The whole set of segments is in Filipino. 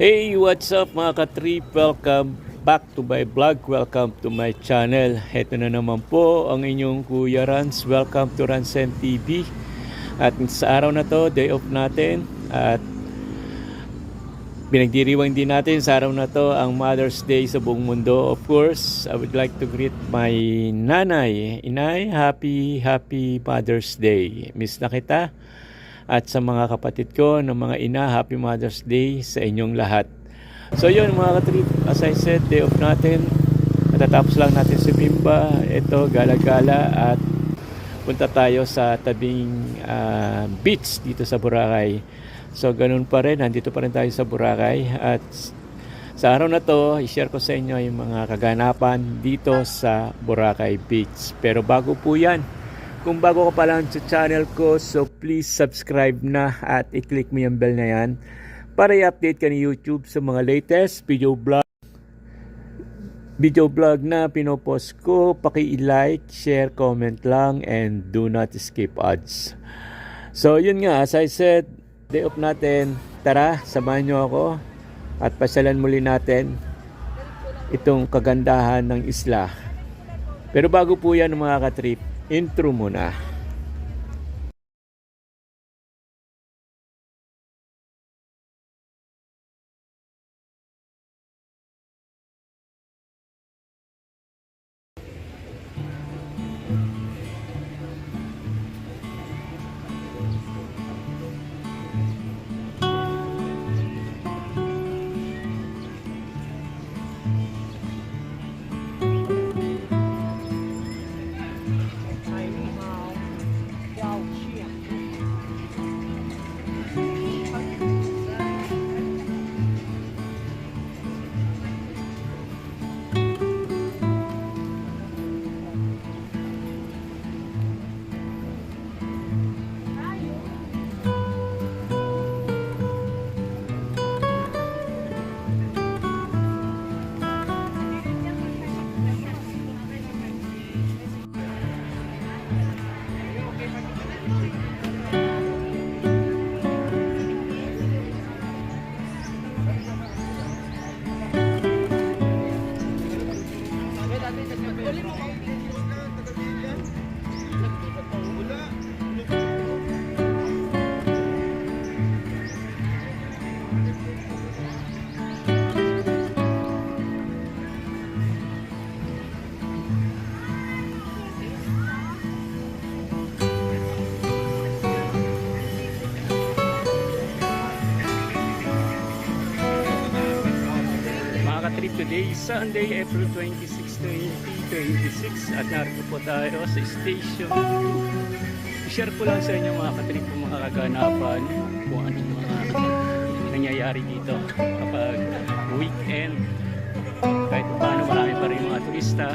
Hey, what's up mga ka-trip? Welcome back to my vlog. Welcome to my channel. Ito na naman po ang inyong Kuya Rans. Welcome to Ransen TV. At sa araw na to, day off natin. At pinagdiriwang din natin sa araw na to ang Mother's Day sa buong mundo. Of course, I would like to greet my nanay. Inay, happy Mother's Day. Miss na kita. At sa mga kapatid ko ng mga ina, happy Mother's Day sa inyong lahat. So yun mga katrip, as I said, day off natin. Natatapos lang natin si Bimba. Ito, Gala-Gala. At punta tayo sa tabing beach dito sa Boracay. So ganun pa rin, nandito pa rin tayo sa Boracay. At sa araw na to, i-share ko sa inyo yung mga kaganapan dito sa Boracay Beach. Pero bago po yan, kung bago ka pa lang sa channel ko, so please subscribe na at i-click mo yung bell na yan para i-update ka ni YouTube sa mga latest video vlog na pinopost ko. Paki-like, share, comment lang, and do not skip ads. So yun nga, as I said, day off natin. Tara, samahan nyo ako at pasyalan muli natin itong kagandahan ng Isla. Pero bago po yan mga katrip, intro muna. Trip today, Sunday, April 26, 2026 at narito po tayo sa station 2. I-share ko lang sa inyo mga katrip yung mga kaganapan kung anong mga nangyayari dito kapag weekend. Kahit paano marami pa rin mga turista.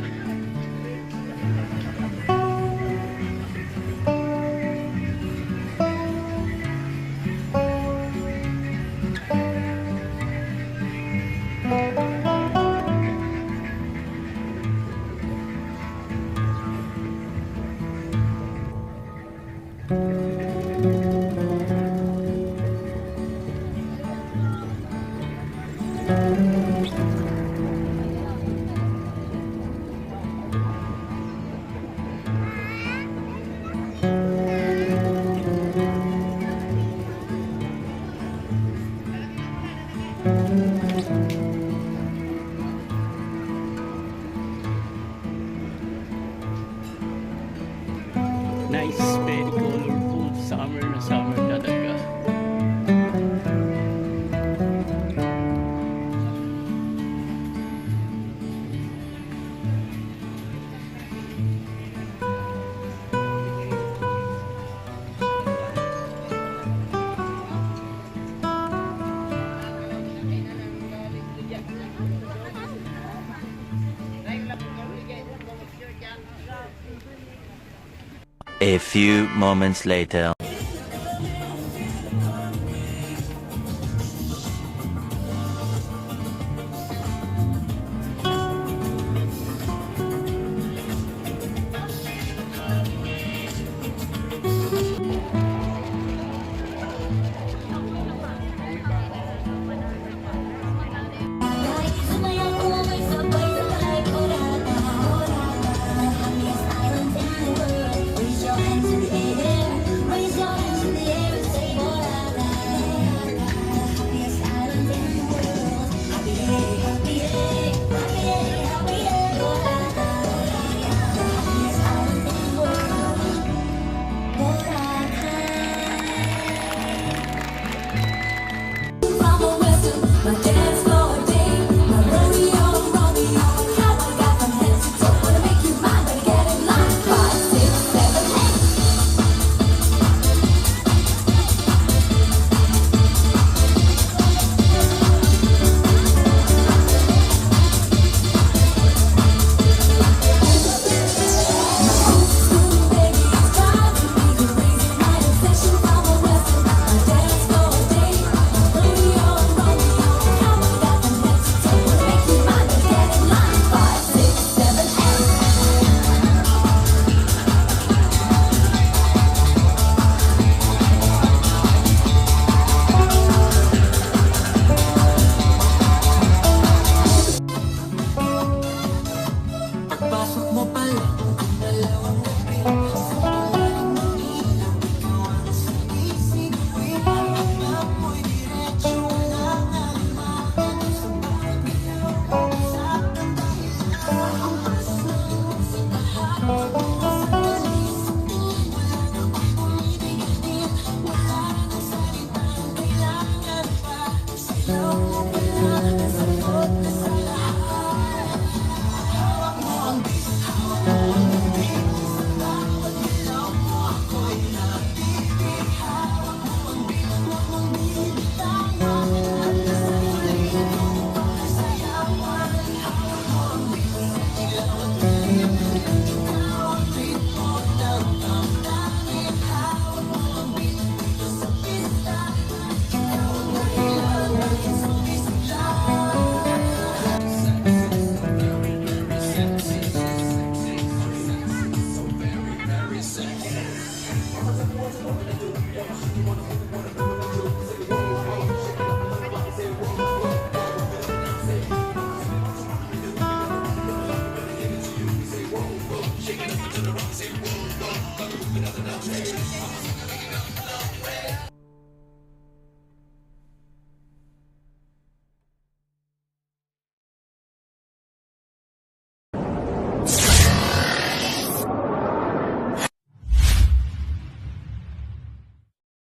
Nice, very colorful, summer na summer talaga. A few moments later.